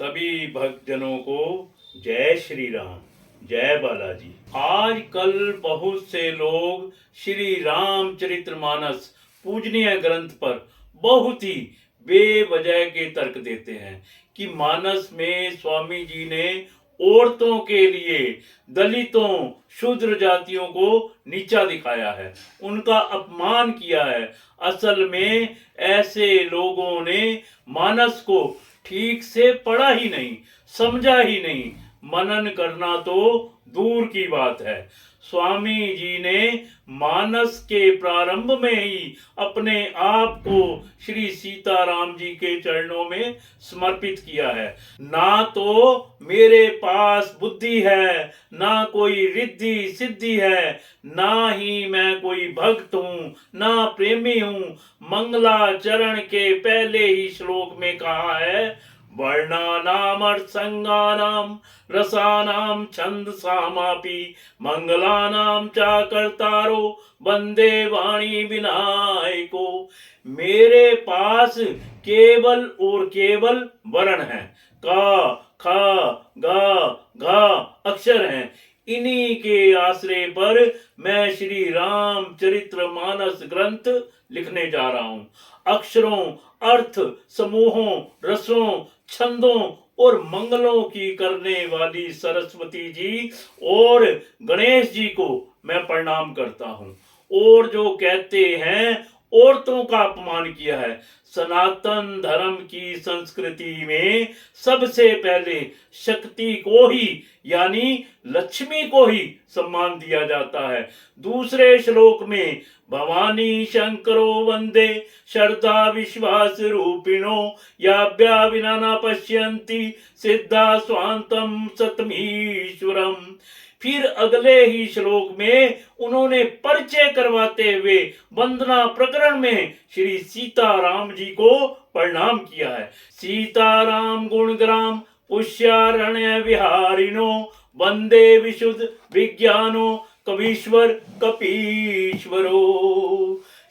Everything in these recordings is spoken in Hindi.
सभी भक्तजनों को जय श्री राम, जय बालाजी। आजकल बहुत से लोग श्री रामचरितमानस पूजनीय ग्रंथ पर बहुत ही बेवजह के तर्क देते हैं कि मानस में स्वामी जी ने औरतों के लिए, दलितों, शूद्र जातियों को नीचा दिखाया है, उनका अपमान किया है। असल में ऐसे लोगों ने मानस को ठीक से पढ़ा ही नहीं, समझा ही नहीं, मनन करना तो दूर की बात है। स्वामी जी ने मानस के प्रारंभ में ही अपने आप को श्री सीताराम जी के चरणों में समर्पित किया है। ना तो मेरे पास बुद्धि है, ना कोई रिद्धि सिद्धि है, ना ही मैं कोई भक्त हूँ, ना प्रेमी हूँ। मंगलाचरण के पहले ही श्लोक में कहा है, वर्णानाम अर्थसंगानाम रसानाम छंदसामापि मंगलानाम चा कर्तारो वंदे वाणी विनायको। मेरे पास केवल और केवल वर्ण है, का, खा, गा, घा अक्षर हैं। इन्हीं के आश्रय पर मैं श्री रामचरितमानस ग्रंथ लिखने जा रहा हूँ। अक्षरों, अर्थ, समूहों, रसों, छंदों और मंगलों की करने वाली सरस्वती जी और गणेश जी को मैं प्रणाम करता हूँ। और जो कहते हैं औरतों का अपमान किया है, सनातन धर्म की संस्कृति में सबसे पहले शक्ति को ही यानी लक्ष्मी को ही सम्मान दिया जाता है। दूसरे श्लोक में भवानी शंकरो वंदे श्रद्धा विश्वास रूपिणो याभ्या विना न पश्यन्ति सिद्धा स्वांतम सतमीश्वरम। फिर अगले ही श्लोक में उन्होंने परिचय करवाते हुए वंदना प्रकरण में श्री सीताराम जी को प्रणाम किया है। सीताराम गुणग्राम पुष्यारण्य विहारिणो वंदे विशुद्ध विज्ञानो कवीश्वर कपीश्वरो।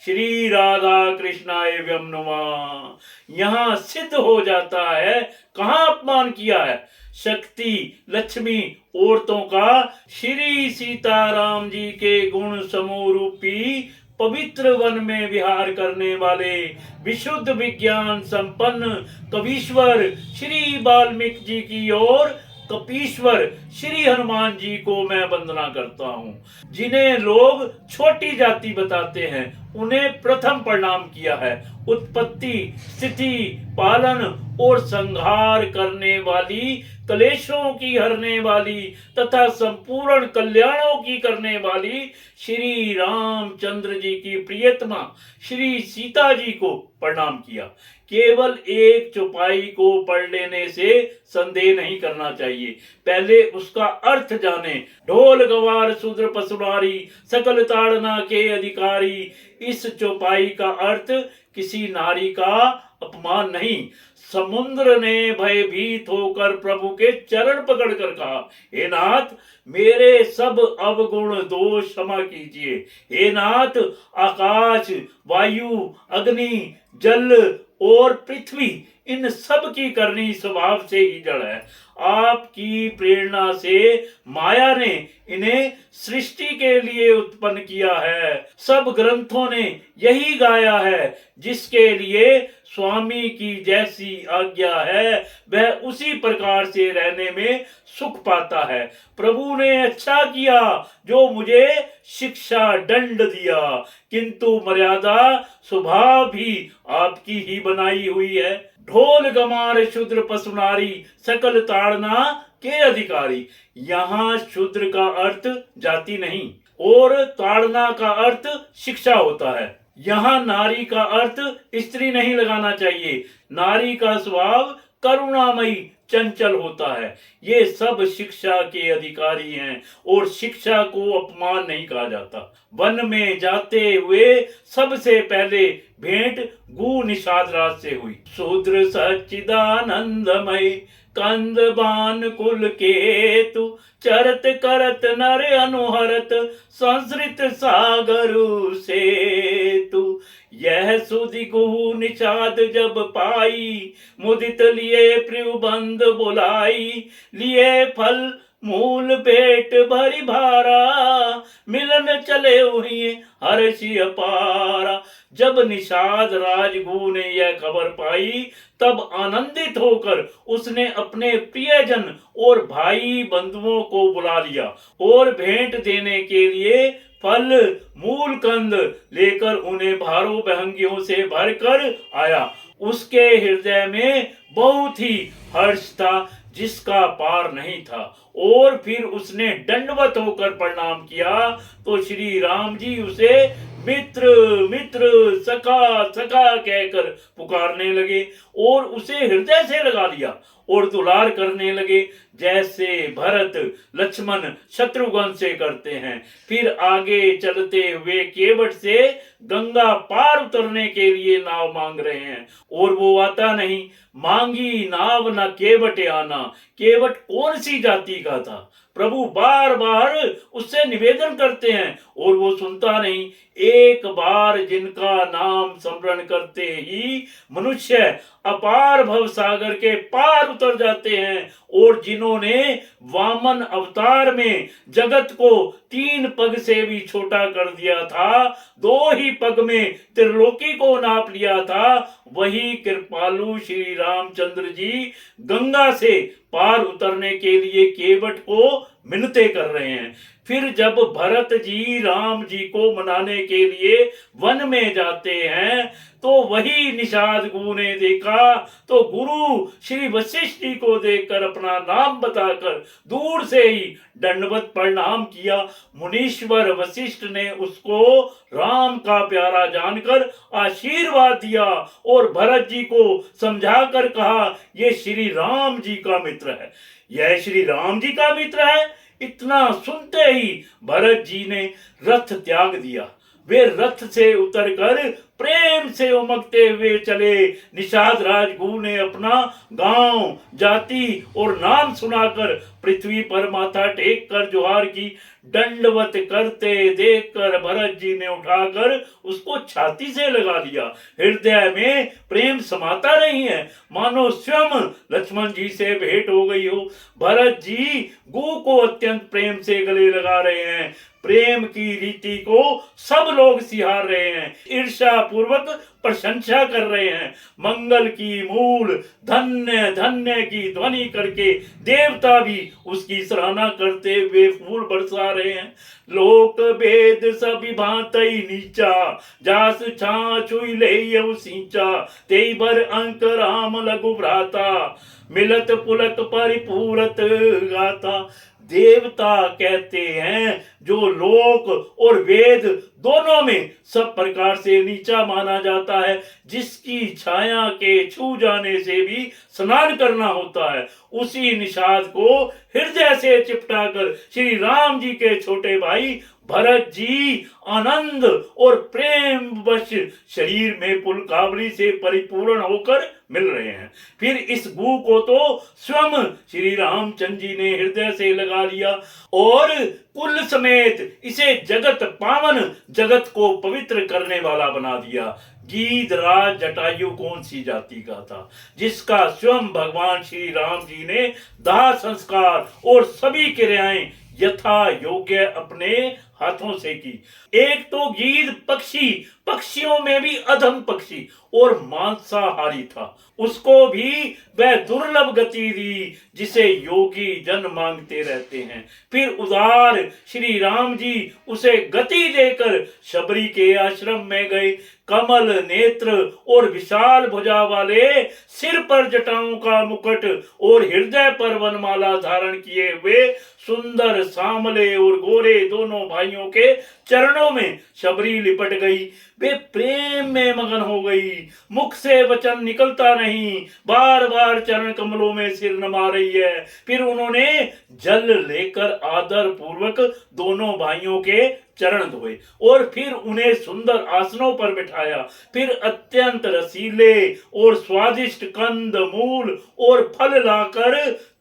श्री राधा कृष्णाय व्यम नमः। यहाँ सिद्ध हो जाता है कहाँ अपमान किया है। शक्ति, लक्ष्मी, औरतों का श्री सीताराम जी के गुण समूह रूपी पवित्र वन में विहार करने वाले विशुद्ध विज्ञान संपन्न कवीश्वर श्री वाल्मीकि जी की ओर कपीश्वर श्री हनुमान जी को मैं वंदना करता हूँ। जिन्हें लोग छोटी जाति बताते हैं उन्हें प्रथम प्रणाम किया है। उत्पत्ति, स्थिति, पालन और संहार करने वाली, क्लेशों की हरने वाली तथा संपूर्ण कल्याणों की करने वाली श्री रामचंद्र जी की प्रियतमा श्री सीता जी को प्रणाम किया। केवल एक चौपाई को पढ़ लेने से संदेह नहीं करना चाहिए, पहले उसका अर्थ जाने। ढोल गवार शूद्र पशुनारी सकल ताड़ना के अधिकारी। इस चौपाई का अर्थ किसी नारी का अपमान नहीं। समुद्र ने भयभीत होकर प्रभु के चरण पकड़कर कहा, हे नाथ मेरे सब अवगुण दोष क्षमा कीजिए। हे नाथ आकाश, वायु, अग्नि, जल और पृथ्वी इन सब की करनी स्वभाव से ही जड़ है। आपकी प्रेरणा से माया ने इन्हें सृष्टि के लिए उत्पन्न किया है। सब ग्रंथों ने यही गाया है। जिसके लिए स्वामी की जैसी आज्ञा है वह उसी प्रकार से रहने में सुख पाता है। प्रभु ने अच्छा किया जो मुझे शिक्षा दंड दिया, किंतु मर्यादा स्वभाव भी आपकी ही बनाई हुई है। ढोल गमार शूद्र पशुनारी सकल ताड़ना के अधिकारी। यहाँ शूद्र का अर्थ जाति नहीं और ताड़ना का अर्थ शिक्षा होता है। यहाँ नारी का अर्थ स्त्री नहीं लगाना चाहिए। नारी का स्वभाव करुणामयी चंचल होता है। ये सब शिक्षा के अधिकारी हैं और शिक्षा को अपमान नहीं कहा जाता। वन में जाते हुए सबसे पहले भेंट गु निषाद राज से हुई। शूद्र सच्चिदानंदमय कंद बान कुल केतु चरत करत नर अनुहरत संसृत सागर सेतु। यह सुधि गुहु निषाद जब पाई मुदित लिए प्रियबंध बुलाई। लिए फल मूल पेट भरी भारा मिलन चले हुए हर्षि अपारा। जब निषाद राजगुरु ने यह खबर पाई तब आनंदित होकर उसने अपने प्रियजन और भाई बंधुओं को बुला लिया और भेंट देने के लिए फल मूल कंद लेकर उन्हें भारों बहंगियों से भरकर आया। उसके हृदय में बहुत ही हर्ष था जिसका पार नहीं था। और फिर उसने दंडवत होकर प्रणाम किया तो श्री राम जी उसे मित्र मित्र सखा सखा कहकर पुकारने लगे और उसे हृदय से लगा लिया और दुलार करने लगे जैसे भरत लक्ष्मण शत्रुघ्न से करते हैं। फिर आगे चलते हुए केवट से गंगा पार उतरने के लिए नाव मांग रहे हैं और वो आता नहीं। मांगी नाव न केवट आना। केवट कौन सी जाति का था? प्रभु बार बार उससे निवेदन करते हैं और वो सुनता नहीं। एक बार जिनका नाम स्मरण करते ही मनुष्य अपार भव सागर के पार उतर जाते हैं और जिन्होंने वामन अवतार में जगत को 3 पग से भी छोटा कर दिया था, 2 ही पग में त्रिलोकी को नाप लिया था, वही कृपालु श्री रामचंद्र जी गंगा से पार उतरने के लिए केवट को मिन्नतें कर रहे हैं। फिर जब भरत जी राम जी को मनाने के लिए वन में जाते हैं तो वही निषाद गुरु ने देखा तो गुरु श्री वशिष्ठ जी को देखकर अपना नाम बताकर दूर से ही दंडवत प्रणाम किया। मुनीश्वर वशिष्ठ ने उसको राम का प्यारा जानकर आशीर्वाद दिया और भरत जी को समझाकर कहा ये श्री राम जी का मित्र है, यह श्री राम जी का मित्र है। इतना सुनते ही भरत जी ने रथ त्याग दिया। वे रथ से उतरकर प्रेम से उमगते हुए चले। निषाद राजगुरु ने अपना गांव जाति और नाम सुनाकर पृथ्वी पर माथा टेक कर जोहार की। दंडवत करते देखकर भरत जी ने उठाकर उसको छाती से लगा लिया। हृदय में प्रेम समाता नहीं है, मानो स्वयं लक्ष्मण जी से भेंट हो गई हो। भरत जी गु को अत्यंत प्रेम से गले लगा रहे हैं। प्रेम की रीति को सब लोग सिहार रहे हैं, ईर्ष्या पूर्वक प्रशंसा कर रहे हैं। मंगल की मूल धन्य धन्य की ध्वनि करके देवता भी उसकी सराहना करते हुए फूल बरसा रहे हैं। लोक भेद सभी भांति नीचा जास छाछुई ले सींचा तेई बर अंक राम लघु भ्राता मिलत पुलक परिपूरत गाता। देवता कहते हैं जो लोक और वेद दोनों में सब प्रकार से नीचा माना जाता है, जिसकी छाया के छू जाने से भी स्नान करना होता है, उसी निषाद को हृदय से चिपटाकर श्री राम जी के छोटे भाई भरत जी आनंद और प्रेम वश शरीर में पुलकावली से परिपूर्ण होकर मिल रहे हैं। फिर इस गु को तो स्वयं श्री रामचंद्र जी ने हृदय से लगा लिया और कुल समेत इसे जगत पावन, जगत को पवित्र करने वाला बना दिया। गीधराज जटायु कौन सी जाति का था, जिसका स्वयं भगवान श्री राम जी ने दाह संस्कार और सभी क्रियाएं यथा योग्य अपने हाथों से की। एक तो गीध पक्षी, पक्षियों में भी अधम पक्षी और मांसाहारी था, उसको भी वह दुर्लभ गति दी जिसे योगी जन मांगते रहते हैं। फिर उदार श्री राम जी उसे गति देकर शबरी के आश्रम में गए। कमल नेत्र और विशाल भुजा वाले, सिर पर जटाओं का मुकुट और हृदय पर वनमाला धारण किए हुए सुंदर सांवले और गोरे दोनों भाई भाइयों के चरणों में शबरी लिपट गई। वे प्रेम में मगन हो गई, मुख से वचन निकलता नहीं, बार बार चरण कमलों में सिर नमा रही है। फिर उन्होंने जल लेकर आदर पूर्वक दोनों भाइयों के चरण धोए और फिर उन्हें सुंदर आसनों पर बिठाया। फिर अत्यंत रसीले और स्वादिष्ट कंद मूल और फल लाकर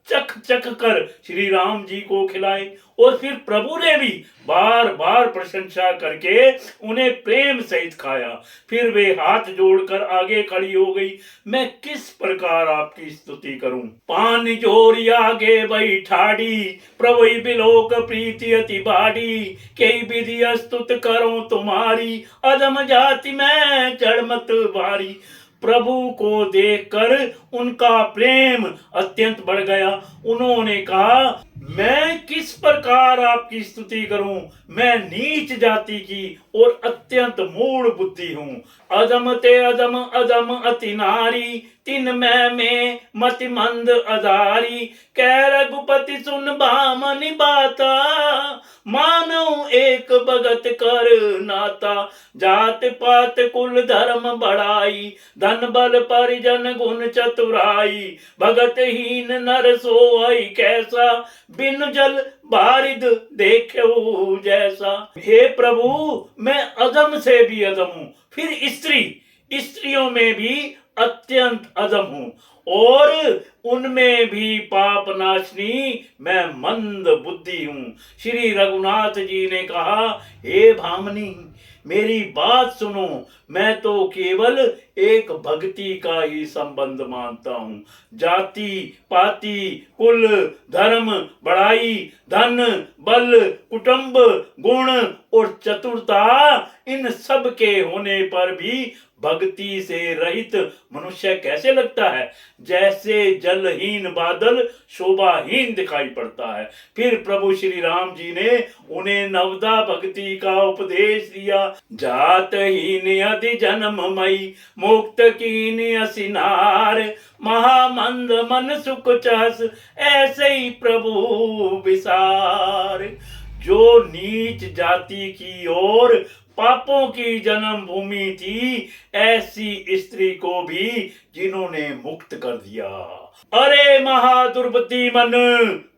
चख चख कर श्री राम जी को खिलाए और फिर प्रभु ने भी बार बार प्रशंसा करके उन्हें प्रेम सहित खाया। फिर वे हाथ जोड़कर आगे खड़ी हो गई। मैं किस प्रकार आपकी स्तुति करूं? पान जोरी आगे बैठाड़ी, प्रभु बिलोक प्रीति अति बाड़ी, कई विधि स्तुत करो तुम्हारी, अधम जाति में जड़मत भारी। प्रभु को देखकर उनका प्रेम अत्यंत बढ़ गया। उन्होंने कहा, मैं किस प्रकार आपकी स्तुति करूं? मैं नीच जाति की और अत्यंत मूढ़ बुद्धि हूँ। अदम ते अदम अदम अति नारी, तिन में मति मंद अधारी, कह रघुपति सुन बामनि बाता, मानव एक भगत कर नाता, जात पात कुल धर्म बढ़ाई, धन बल परिजन गुण चतुराई, भगत हीन नर सोई कैसा, बिन जल बारिद देख्यो जैसा। हे प्रभु, मैं अधम से भी अधम हूँ, फिर स्त्रियों में भी अत्यंत अधम हूँ और उनमें भी पाप नाशनी मैं मंद बुद्धि हूँ। श्री रघुनाथ जी ने कहा, हे भामनी, मेरी बात सुनो, मैं तो केवल एक भक्ति का ही संबंध मानता हूँ। जाति पाति कुल धर्म बढ़ाई, धन बल कुटुंब गुण और चतुरता, इन सब के होने पर भी भक्ति से रहित मनुष्य कैसे लगता है? जैसे जलहीन बादल शोभाहीन दिखाई पड़ता है। फिर प्रभु श्री राम जी ने उन्हें नवदा भक्ति का उपदेश दिया। जात हीन अति जन्म मई, मुक्त कीन असिनार, महामंद मन सुख चहस, ऐसे ही प्रभु विसार। जो नीच जाति की और पापों की जन्म भूमि थी, ऐसी स्त्री को भी जिन्होंने मुक्त कर दिया। अरे महादुर्बुद्धि मन,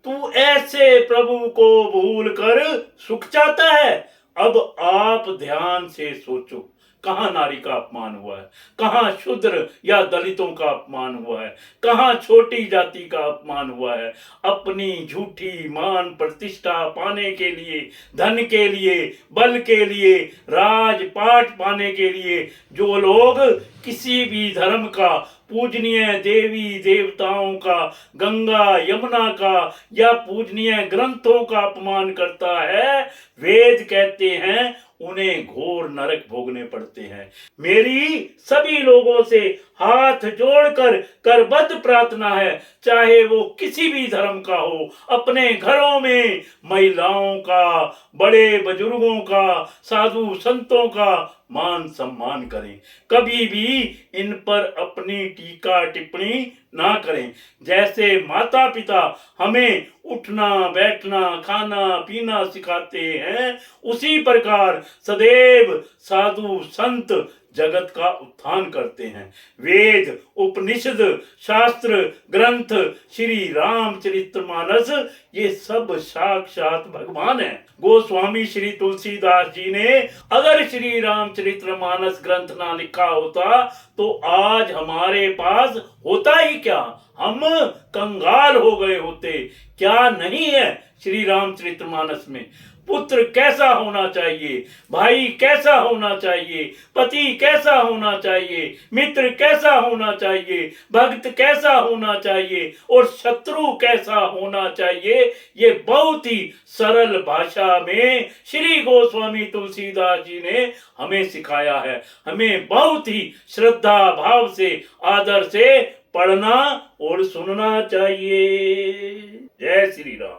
तू ऐसे प्रभु को भूल कर सुख चाहता है? अब आप ध्यान से सोचो, कहाँ नारी का अपमान हुआ है, कहाँ शूद्र या दलितों का अपमान हुआ है, कहाँ छोटी जाति का अपमान हुआ है। अपनी झूठी मान प्रतिष्ठा पाने के लिए, धन के लिए, बल के लिए, राजपाट पाने के लिए जो लोग किसी भी धर्म का, पूजनीय देवी देवताओं का, गंगा यमुना का या पूजनीय ग्रंथों का अपमान करता है, वेद कहते हैं उन्हें घोर नरक भोगने पड़ते हैं। मेरी सभी लोगों से हाथ जोड़कर करबद्ध प्रार्थना है, चाहे वो किसी भी धर्म का हो, अपने घरों में महिलाओं का, बड़े बुजुर्गों का, साधु संतों का मान सम्मान करें। कभी भी इन पर अपनी टीका टिप्पणी ना करें। जैसे माता पिता हमें उठना बैठना खाना पीना सिखाते हैं, उसी प्रकार सदैव साधु संत जगत का उत्थान करते हैं। वेद उपनिषद शास्त्र ग्रंथ श्री रामचरितमानस ये सब साक्षात भगवान है। गोस्वामी श्री तुलसीदास जी ने अगर श्री रामचरितमानस ग्रंथ ना लिखा होता तो आज हमारे पास होता ही क्या, हम कंगाल हो गए होते। क्या नहीं है श्री रामचरितमानस में? पुत्र कैसा होना चाहिए, भाई कैसा होना चाहिए, पति कैसा होना चाहिए, मित्र कैसा होना चाहिए, भक्त कैसा होना चाहिए और शत्रु कैसा होना चाहिए, ये बहुत ही सरल भाषा में श्री गोस्वामी तुलसीदास जी ने हमें सिखाया है। हमें बहुत ही श्रद्धा भाव से आदर से पढ़ना और सुनना चाहिए। जय श्री राम।